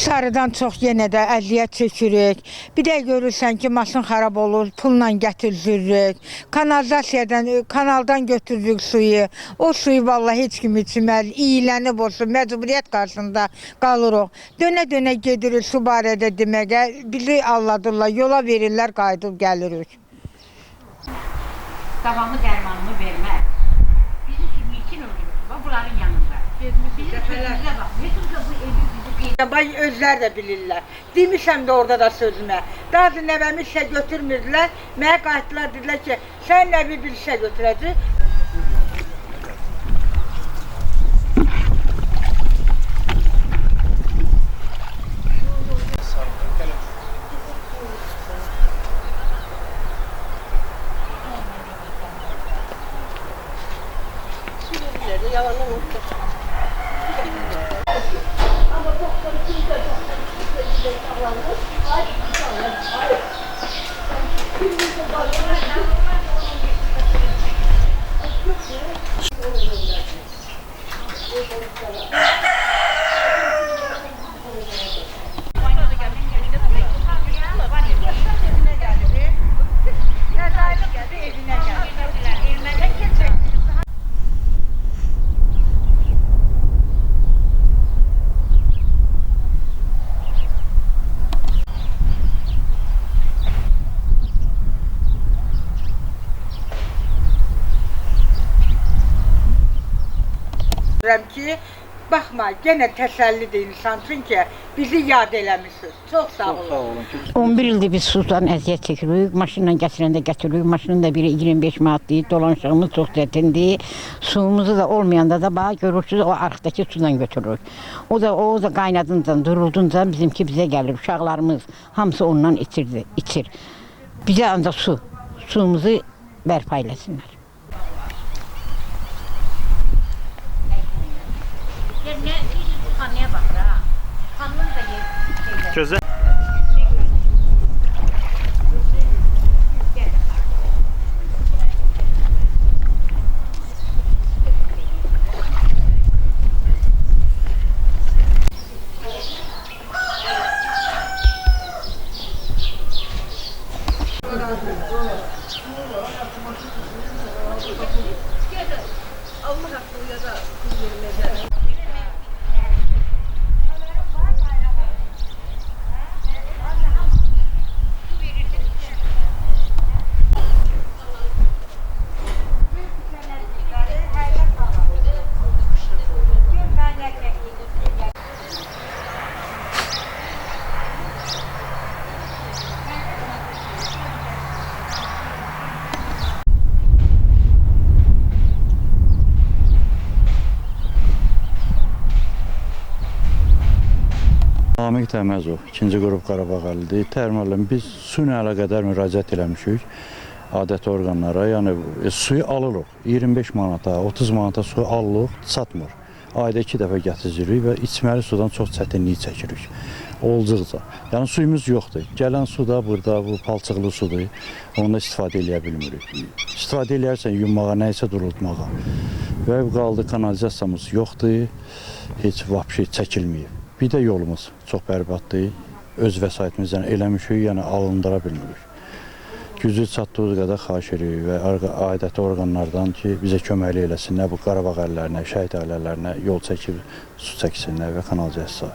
Sarıdan çox yenə də əziyyət çəkirik. Bir də görürsən ki, maşın xarab olur, pulla gətiririk. Kanaldan götürürük suyu. O suyu vallahi heç kim içməz. İyilənib olsun, məcburiyyət qarşısında qalırıq. Dönə-dönə gedirik su barədə deməyə. Bizi alladırlar, yola verirlər, qayıdıb gəlirik. Davamlı dərmanımı vermək. Bizi kimi için öldürür. Bunların yanında. Bizim sözümüze bak. Ne sözü bu evi bizi Bay özlər də bilirlər. Demişəm də orada da sözümə. Daha nəvəmi işə götürmürdülər. Mənə qayıtdılar, dedilər ki, sən nəvi bir işə götürəcək. Yalandan unuttum. Ama doktoru kimse sağlanmış. Hayır, hayır. Kimse ki, baxma, yenə təsəllidir insan üçün ki, bizi yad eləmişsiniz. Çox sağ olun. 11 ildir biz sudan əziyyət çəkirik. Maşınla gətirəndə gətiririk. Maşının da biri 25 manatdır. Dolanışığımız çox çətindir. Suyumuzu da olmayanda da bax görürsünüz o arxdakı sudan götürürük. O da qaynadınca, durulduğunca bizimki bizə gəlir. Uşaqlarımız hamısı ondan içir. Bizə ancaq suyumuzu bərpa eləsinlər. ne kanıya bak ha. Kanın da yer. Gözə Allah hakkı ya da kız verilmez. Namiq Təməzov, 2-ci qrup Qarabağ əlidir. Tərmalən biz su ilə əlaqədar müraciət eləmişik adəti orqanlara. Yəni suyu alırıq. 25 manata, 30 manata su alırıq, çatmır. Ayda 2 dəfə gətiririk və içməli sudan çox çətinlik çəkirik. Olduqca. Yəni suyumuz yoxdur. Gələn su da burada bu palçıqlı sudur. Ondan istifadə eləyə bilmirik. İstifadə eləyərsən yummağa, nəysə durultmağa. Və qaldı kanalizasiyamız yoxdur. Heç vəbşi çəkilməyib. Bir də yolumuz çox bərbaddır. Öz vəsaitimizdən eləmişik, yəni alındıra bilmirik. Gücü çatdığı qədər xahiş edirik və aidiyyəti orqanlardan ki, bizə köməklik eləsinlər, bu Qarabağ əllərinə, şəhid ailələrinə yol çəkib, su çəksinlər və kanalizasiya.